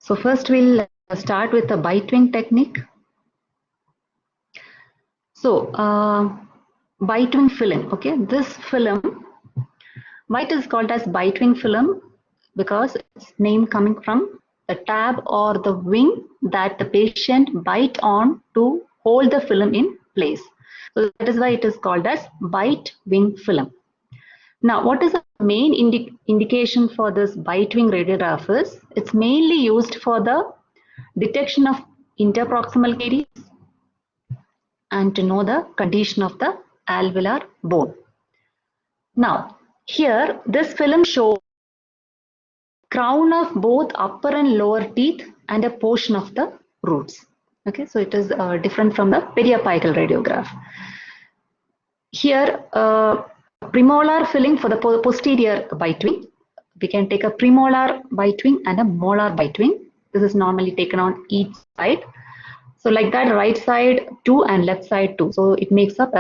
So first we'll start with the bite-wing technique. So bite-wing film, okay, this film, why it is called as bite-wing film? Because its name coming from the tab or the wing that the patient bite on to hold the film in place. So that is why it is called as bite-wing film. Now, what is the main indication for this bite-wing radiograph is, it's mainly used for the detection of interproximal caries and to know the condition of the alveolar bone. Now, here this film shows crown of both upper and lower teeth and a portion of the roots. Okay, so it is different from the periapical radiograph. Here, premolar filling for the posterior bite wing. We can take a premolar bite wing and a molar bite wing. This is normally taken on each side. So like that, right side 2 and left side 2. So it makes up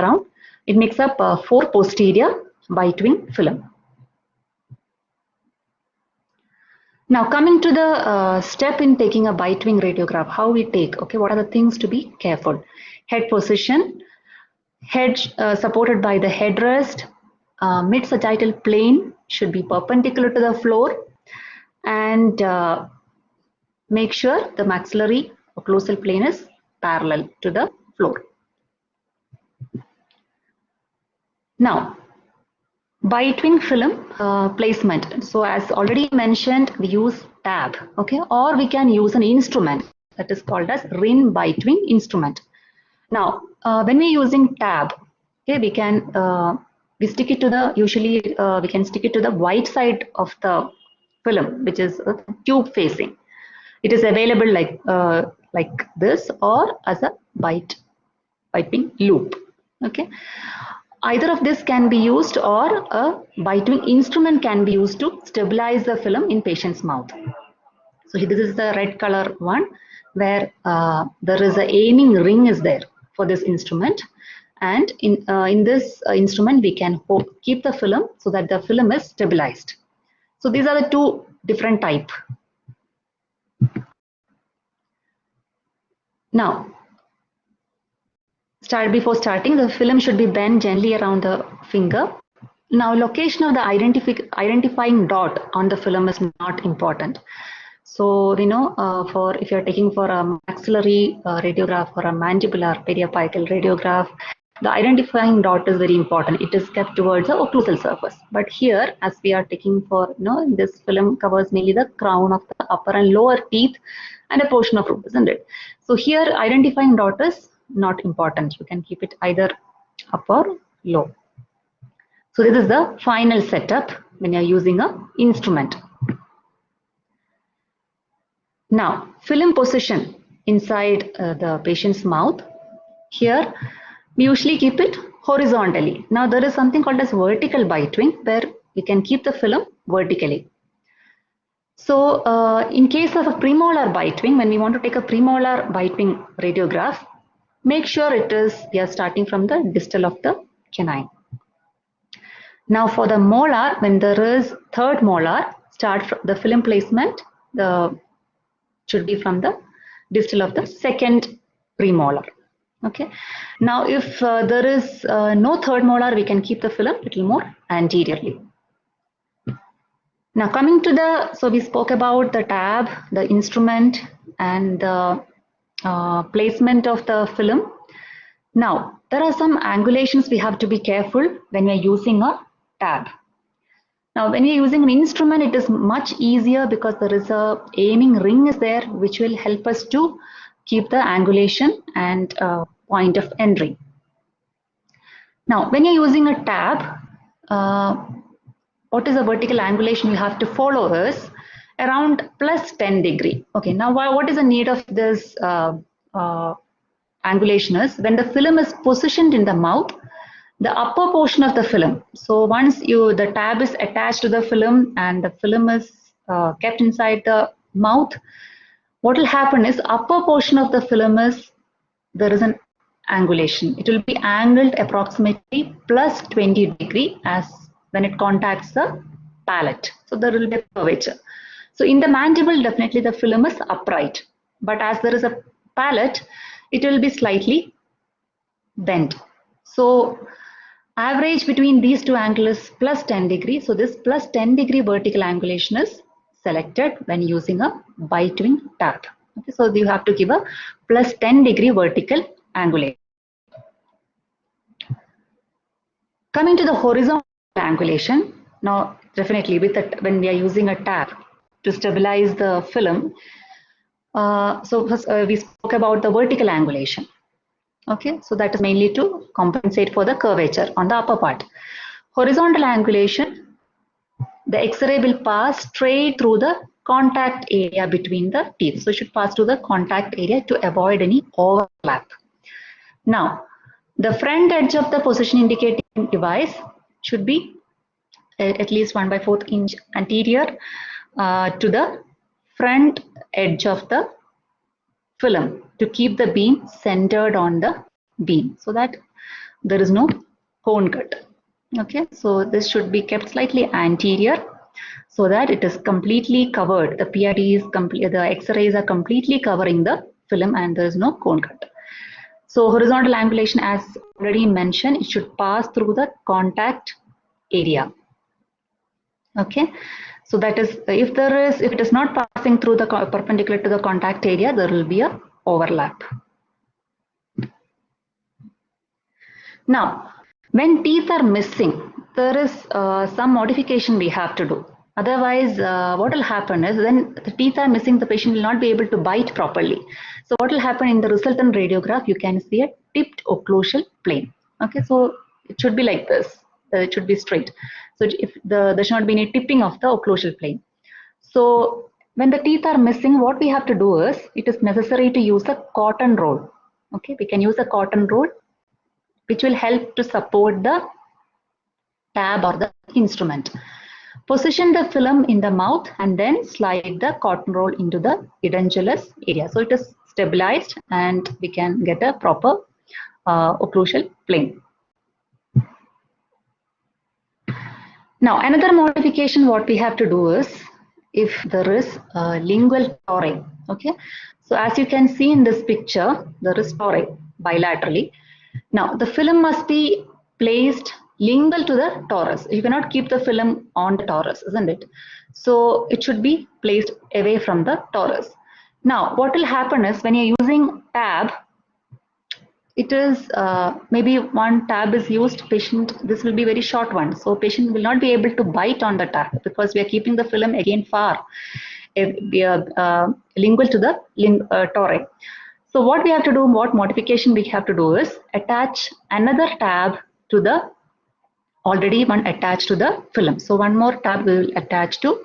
4 posterior bite wing film. Now coming to the step in taking a bite wing radiograph, how we take, okay, what are the things to be careful? Head position, head supported by the headrest, mid-sagittal plane should be perpendicular to the floor, and make sure the maxillary occlusal plane is parallel to the floor. Now, bite-wing film placement. So as already mentioned, we use tab, okay, or we can use an instrument that is called as Rin bite-wing instrument. Now, when we're using tab, okay, we can we stick it to the we can stick it to the white side of the film, which is tube facing. It is available like this or as a bite-wing loop. Okay, either of this can be used, or a bite-wing instrument can be used to stabilize the film in patient's mouth. So this is the red color one, where there is a aiming ring is there for this instrument, and in this instrument we can keep the film so that the film is stabilized. So these are the two different type. Now, before starting, the film should be bent gently around the finger. Now, location of the identifying dot on the film is not important. So, you know, for if you're taking for a maxillary radiograph or a mandibular periapical radiograph, the identifying dot is very important. It is kept towards the occlusal surface. But here, as we are taking for, you know, this film covers mainly the crown of the upper and lower teeth and a portion of root, isn't it? So here, identifying dot is not important. You can keep it either up or low. So this is the final setup when you're using an instrument. Now, film position inside the patient's mouth. Here, we usually keep it horizontally. Now, there is something called as vertical bite wing, where we can keep the film vertically. So, in case of a premolar bite wing, when we want to take a premolar bite wing radiograph, make sure we are starting from the distal of the canine. Now for the molar, when there is third molar, start from the film placement, should be from the distal of the second premolar. Okay. Now if there is no third molar, we can keep the film a little more anteriorly. Now coming to so we spoke about the tab, the instrument, and the placement of the film. Now, there are some angulations we have to be careful when we are using a tab. Now, when we are using an instrument, it is much easier because there is a aiming ring is there, which will help us to keep the angulation and point of entry. Now, when you're using a tab, what is the vertical angulation you have to follow is around plus 10 degree. Okay, now what is the need of this angulation is when the film is positioned in the mouth, the upper portion of the film. So once the tab is attached to the film and the film is kept inside the mouth, what will happen is upper portion of the film there is an angulation. It will be angled approximately plus 20 degree as when it contacts the palate. So there will be a curvature. So in the mandible, definitely the film is upright, but as there is a palate, it will be slightly bent. So average between these two angles is plus 10 degrees. So this plus 10 degree vertical angulation is selected when using a bite wing tab. Okay, so you have to give a plus 10 degree vertical angulation. Coming to the horizontal angulation, now definitely when we are using a tab to stabilize the film, so first, we spoke about the vertical angulation. Okay, so that is mainly to compensate for the curvature on the upper part. Horizontal angulation, the X-ray will pass straight through the contact area between the teeth. So it should pass through the contact area to avoid any overlap. Now, the front edge of the position indicating device should be at least 1/4 inch anterior to the front edge of the film to keep the beam centered on the beam so that there is no cone cut. Okay, so this should be kept slightly anterior so that it is completely covered. The PID is complete, the X-rays are completely covering the film and there is no cone cut. So horizontal angulation, as already mentioned, it should pass through the contact area. Okay, so that is, if it is not passing through the perpendicular to the contact area, there will be a overlap. Now, when teeth are missing, there is some modification we have to do. Otherwise, what will happen is when the teeth are missing, the patient will not be able to bite properly. So what will happen in the resultant radiograph, you can see a tipped occlusal plane. Okay, so it should be like this. It should be straight. So if there should not be any tipping of the occlusal plane. So when the teeth are missing, what we have to do is, it is necessary to use a cotton roll. Okay, we can use a cotton roll, which will help to support the tab or the instrument. Position the film in the mouth and then slide the cotton roll into the edentulous area. So it is stabilized and we can get a proper occlusal plane. Now another modification what we have to do is, if there is lingual torrhea. Okay, so as you can see in this picture, there is torrhea bilaterally. Now the film must be placed lingual to the torus. You cannot keep the film on the torus, isn't it? So it should be placed away from the torus. Now what will happen is, when you're using tab, it is maybe one tab is used, patient, this will be very short one, so patient will not be able to bite on the tab because we are keeping the film again far lingual to the torus. So what we have to do, what modification we have to do is attach another tab to the already one attached to the film. So one more tab we will attach to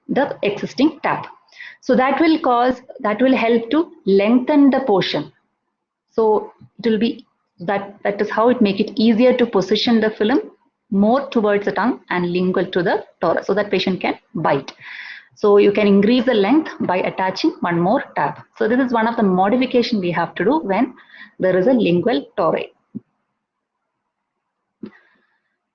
the existing tab. So that will help to lengthen the portion. So it will be that is how it make it easier to position the film more towards the tongue and lingual to the torus so that patient can bite. So you can increase the length by attaching one more tab. So this is one of the modification we have to do when there is a lingual torrhea.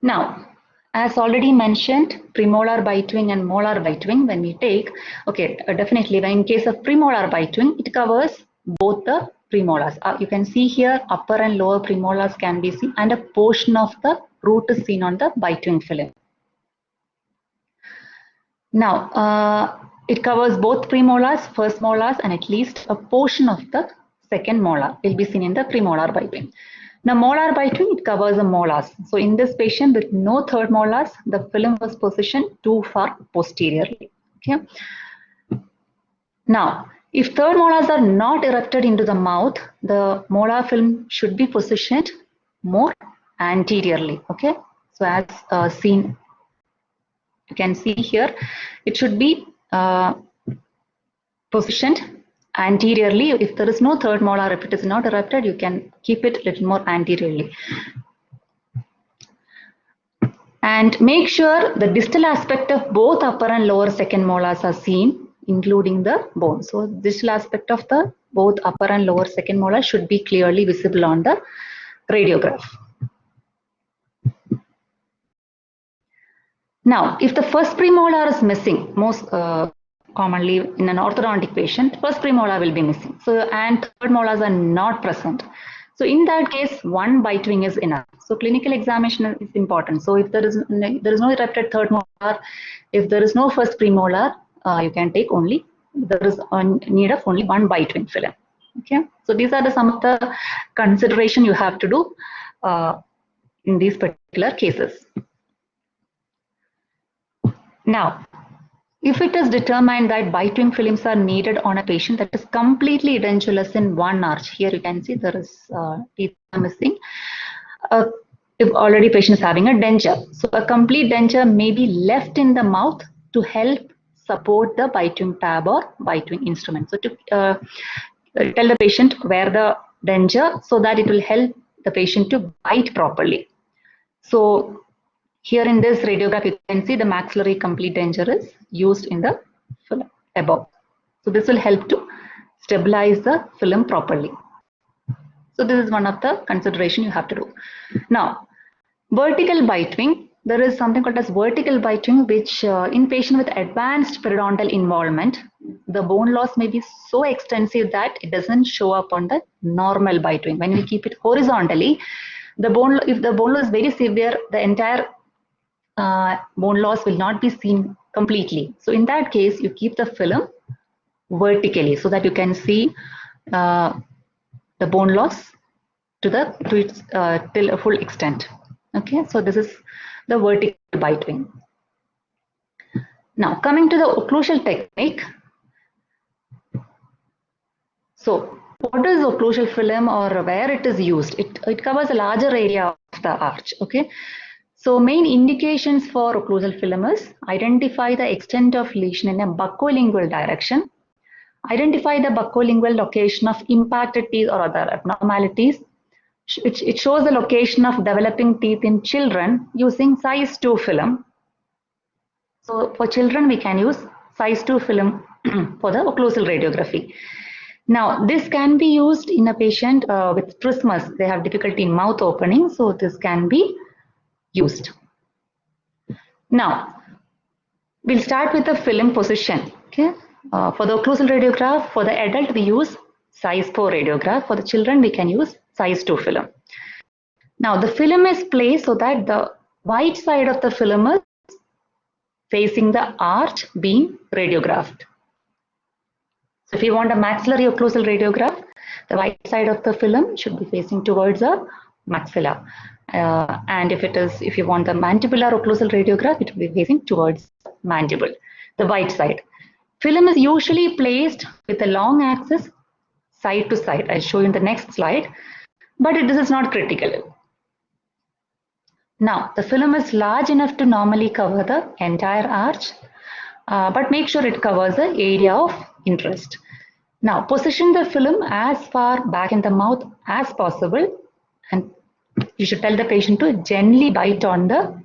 Now, as already mentioned, premolar bite wing and molar bite wing, when we take, okay, definitely in case of premolar bite wing, it covers both the premolars. You can see here upper and lower premolars can be seen and a portion of the root is seen on the bite wing film. Now, it covers both premolars, first molars, and at least a portion of the second molar will be seen in the premolar bite wing. Now, molar bite wing, it covers the molars. So, in this patient with no third molars, the film was positioned too far posteriorly. Okay. Now, if third molars are not erupted into the mouth, the molar film should be positioned more anteriorly. Okay. So, as seen, you can see here, it should be positioned anteriorly. If there is no third molar, if it is not erupted, you can keep it a little more anteriorly. And make sure the distal aspect of both upper and lower second molars are seen, including the bone. So distal aspect of the both upper and lower second molar should be clearly visible on the radiograph. Now, if the first premolar is missing, commonly in an orthodontic patient, first premolar will be missing. So, and third molars are not present. So in that case, one bite wing is enough. So clinical examination is important. So if there is no erupted third molar, if there is no first premolar, you can take only, there is a need of only one bite wing film. Okay. So these are some of the consideration you have to do in these particular cases. Now, if it is determined that bite wing films are needed on a patient that is completely edentulous in one arch, here you can see there is teeth missing. If already patient is having a denture, so a complete denture may be left in the mouth to help support the bite wing tab or bite wing instrument. So to tell the patient wear the denture so that it will help the patient to bite properly. So here in this radiograph, you can see the maxillary complete denture is used in the film above. So this will help to stabilize the film properly. So this is one of the consideration you have to do. Now, vertical bite wing, there is something called as vertical bite wing, which in patient with advanced periodontal involvement, the bone loss may be so extensive that it doesn't show up on the normal bite wing. When we keep it horizontally, the bone, if the bone loss is very severe, the entire bone loss will not be seen completely. So in that case, you keep the film vertically so that you can see the bone loss to its till a full extent. Okay, so this is the vertical bite wing. Now coming to the occlusal technique. So what is occlusal film or where it is used? It covers a larger area of the arch. Okay. So main indications for occlusal film is identify the extent of lesion in a buccolingual direction, identify the buccolingual location of impacted teeth or other abnormalities. It shows the location of developing teeth in children using size 2 film. So for children, we can use size 2 film for the occlusal radiography. Now, this can be used in a patient with trismus. They have difficulty in mouth opening, so this can be used. Now, we'll start with the film position. Okay, for the occlusal radiograph, for the adult we use size 4 radiograph. For the children, we can use size 2 film. Now, the film is placed so that the white side of the film is facing the arch being radiographed. So, if you want a maxillary occlusal radiograph, the white side of the film should be facing towards the maxilla. And if you want the mandibular occlusal radiograph, it will be facing towards mandible, the white side. Film is usually placed with a long axis side to side. I'll show you in the next slide, but this is not critical. Now, the film is large enough to normally cover the entire arch, but make sure it covers the area of interest. Now, position the film as far back in the mouth as possible, and you should tell the patient to gently bite on the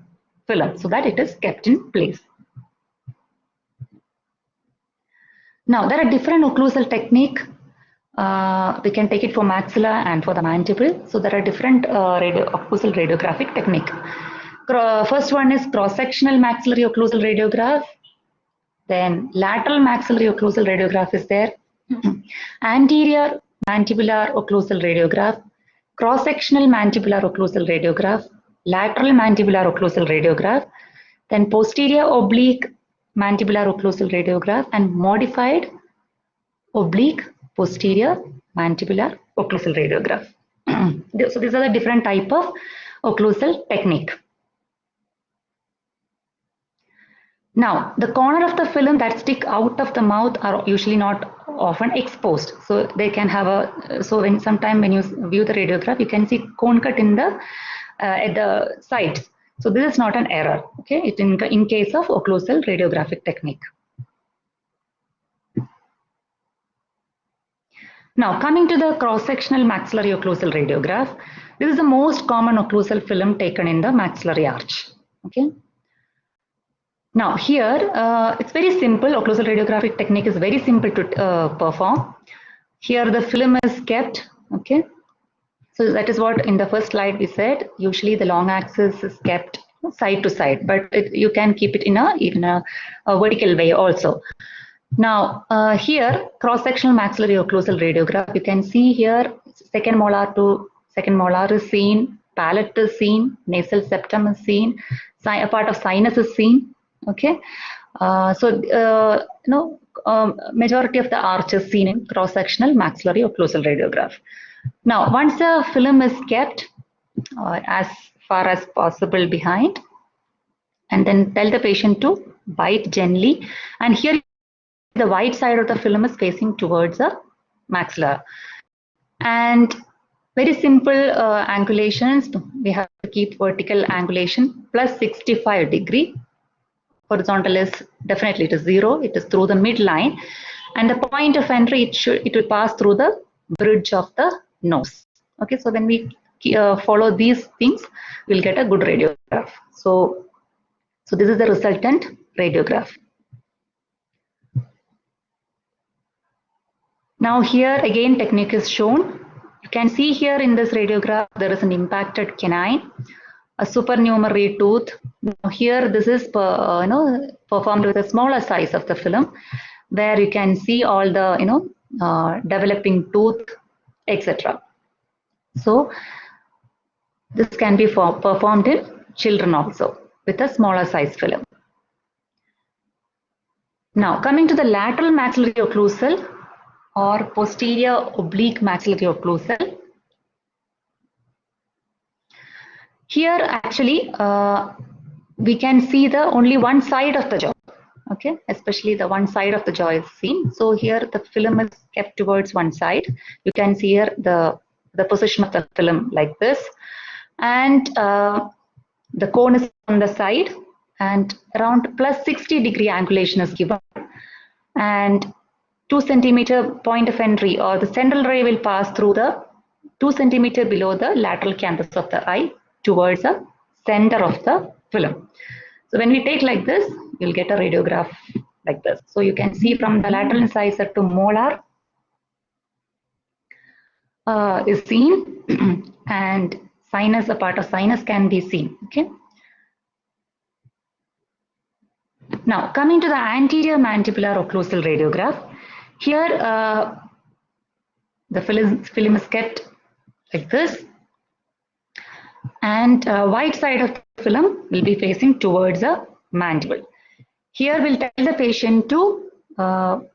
film so that it is kept in place. Now, there are different occlusal technique. We can take it for maxilla and for the mandible. So there are different occlusal radiographic technique. First one is cross-sectional maxillary occlusal radiograph. Then lateral maxillary occlusal radiograph is there. Anterior mandibular occlusal radiograph. Cross-sectional mandibular occlusal radiograph, lateral mandibular occlusal radiograph, then posterior oblique mandibular occlusal radiograph, and modified oblique posterior mandibular occlusal radiograph. So these are the different type of occlusal technique. Now, the corner of the film that stick out of the mouth are usually not often exposed. So they can have a, so when sometime when you view the radiograph, you can see cone cut in the, at the sides. So this is not an error, okay, it in case of occlusal radiographic technique. Now coming to the cross-sectional maxillary occlusal radiograph, this is the most common occlusal film taken in the maxillary arch, okay. Now here, it's very simple. Occlusal radiographic technique is very simple to perform. Here the film is kept, okay. So that is what in the first slide we said, usually the long axis is kept side to side, but you can keep it in a vertical way also. Now, here, cross-sectional maxillary occlusal radiograph, you can see here, second molar to second molar is seen, palate is seen, nasal septum is seen, a part of sinus is seen, okay? Majority of the arch is seen in cross-sectional maxillary occlusal radiograph. Now, once the film is kept as far as possible behind, and then tell the patient to bite gently, and here the white side of the film is facing towards the maxilla. And very simple angulations, we have to keep vertical angulation plus 65 degree. Horizontal is definitely it is 0, it is through the midline, and the point of entry it will pass through the bridge of the nose. Okay, so when we follow these things, we'll get a good radiograph. So this is the resultant radiograph. Now here again technique is shown. You can see here in this radiograph there is an impacted canine, a supernumerary tooth. Now here this is performed with a smaller size of the film, where you can see all the developing tooth, etc. So this can be performed in children also with a smaller size film. Now coming to the lateral maxillary occlusal or posterior oblique maxillary occlusal. Here actually we can see the only one side of the jaw, okay, especially the one side of the jaw is seen. So here the film is kept towards one side. You can see here the position of the film like this, and the cone is on the side, and around plus 60 degree angulation is given, and 2 centimeter point of entry or the central ray will pass through the 2 centimeter below the lateral canthus of the eye towards the center of the film. So when we take like this, you'll get a radiograph like this. So you can see from the lateral incisor to molar is seen, and sinus, a part of sinus can be seen. Okay. Now coming to the anterior mandibular occlusal radiograph. Here the film is kept like this, and white side of the film will be facing towards the mandible. Here we'll tell the patient to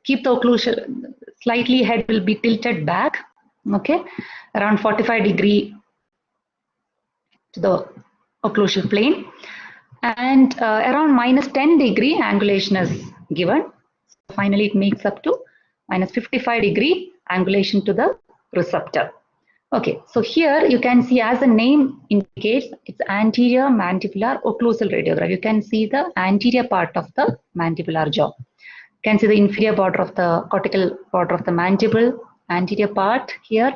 keep the occlusal, slightly head will be tilted back, okay, around 45 degree to the occlusal plane, and around minus 10 degree angulation is given. So finally it makes up to minus 55 degree angulation to the receptor. Okay, so here you can see, as the name indicates, it's anterior mandibular occlusal radiograph. You can see the anterior part of the mandibular jaw. You can see the inferior border of the cortical border of the mandible, anterior part here.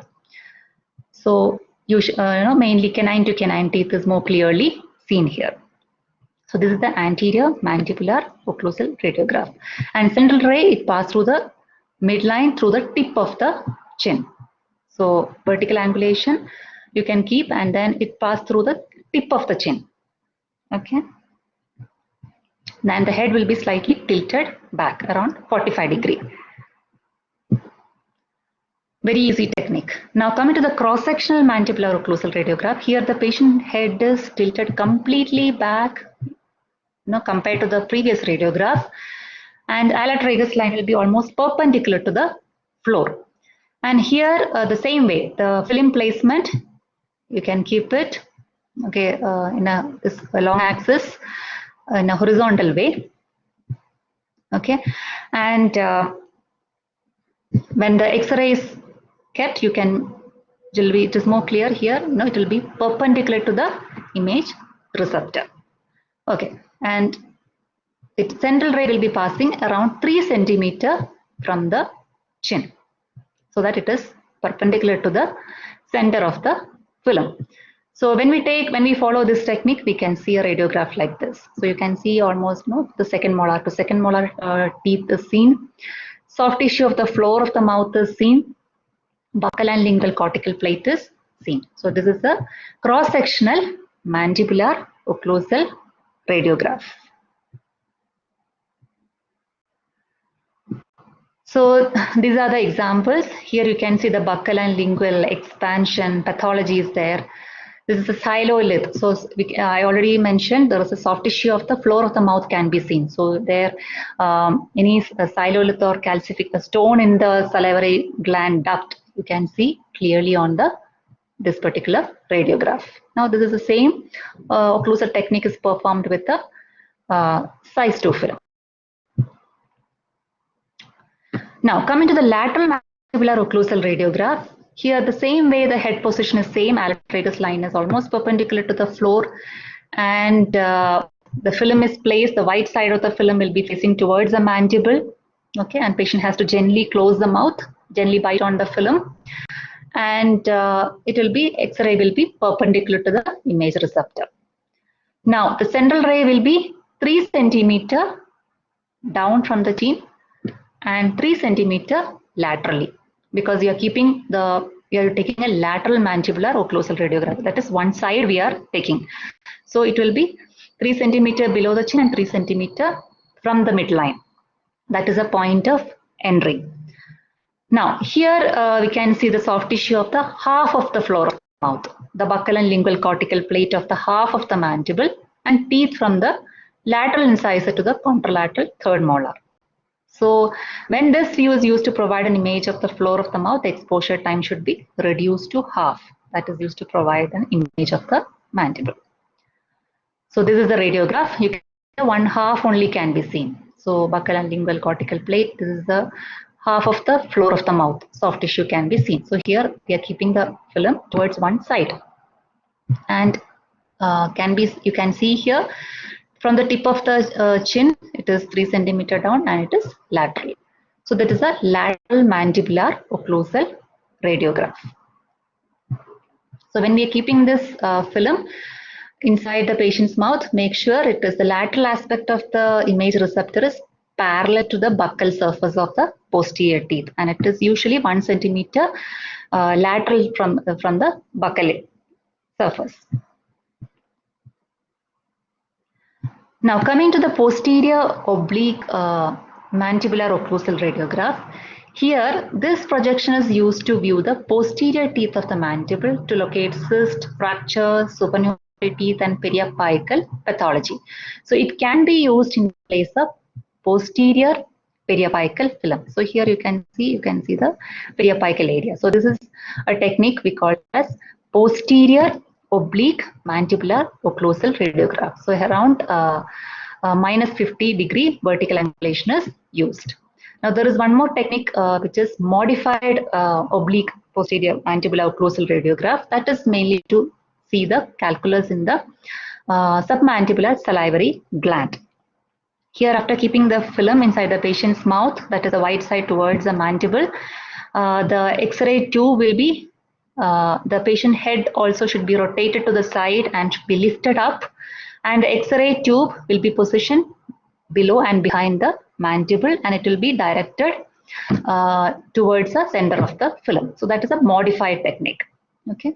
So mainly canine to canine teeth is more clearly seen here. So this is the anterior mandibular occlusal radiograph. And central ray, it passed through the midline through the tip of the chin. So vertical angulation you can keep, and then it passed through the tip of the chin. Okay. Then the head will be slightly tilted back around 45 degree. Very easy technique. Now coming to the cross-sectional mandibular occlusal radiograph. Here the patient head is tilted completely back, compared to the previous radiograph, and ala tragus line will be almost perpendicular to the floor. And here the same way, the film placement, you can keep it, okay, in a long axis in a horizontal way, okay. And when the X-ray is kept, it is more clear here, it will be perpendicular to the image receptor, okay. And its central ray will be passing around 3 centimeter from the chin, so that it is perpendicular to the center of the film. So when we follow this technique, we can see a radiograph like this. So you can see almost the second molar to second molar teeth is seen. Soft tissue of the floor of the mouth is seen. Buccal and lingual cortical plate is seen. So this is the cross-sectional mandibular occlusal radiograph. So these are the examples. Here you can see the buccal and lingual expansion pathology is there. This is a silolith. So I already mentioned there is a soft tissue of the floor of the mouth can be seen. So there any silolith or calcific stone in the salivary gland duct you can see clearly on this particular radiograph. Now this is the same occlusal technique is performed with the size 2 film. Now coming to the lateral mandibular occlusal radiograph, here the same way the head position is same, alveolar tragus line is almost perpendicular to the floor, and the film is placed, the white side of the film will be facing towards the mandible, okay, and patient has to gently close the mouth, gently bite on the film, and it will be, X-ray will be perpendicular to the image receptor. Now the central ray will be 3 cm down from the chin and 3 cm laterally, because you're taking a lateral mandibular occlusal radiograph. That is one side we are taking. So it will be 3 cm below the chin and 3 cm from the midline. That is a point of entry. Now here we can see the soft tissue of the half of the floor of the mouth, the buccal and lingual cortical plate of the half of the mandible, and teeth from the lateral incisor to the contralateral third molar. So when this view is used to provide an image of the floor of the mouth, the exposure time should be reduced to half. That is used to provide an image of the mandible. So this is the radiograph. You can see one half only can be seen. So buccal and lingual cortical plate, this is the half of the floor of the mouth. Soft tissue can be seen. So here we are keeping the film towards one side. And you can see here from the tip of the chin, it is 3 cm down and it is lateral. So that is a lateral mandibular occlusal radiograph. So when we are keeping this film inside the patient's mouth, make sure it is the lateral aspect of the image receptor is parallel to the buccal surface of the posterior teeth, and it is usually 1 cm lateral from the buccal surface. Now coming to the posterior oblique mandibular occlusal radiograph, here this projection is used to view the posterior teeth of the mandible to locate cyst, fracture, supernumerary teeth and periapical pathology. So it can be used in place of posterior periapical film. So here you can see the periapical area. So this is a technique we call as posterior oblique mandibular occlusal radiograph. So around -50° vertical angulation is used. Now there is one more technique which is modified oblique posterior mandibular occlusal radiograph. That is mainly to see the calculus in the submandibular salivary gland. Here, after keeping the film inside the patient's mouth, that is the white side towards the mandible, the X-ray tube will be, the patient head also should be rotated to the side and should be lifted up, and the X-ray tube will be positioned below and behind the mandible, and it will be directed towards the center of the film. So that is a modified technique. Okay.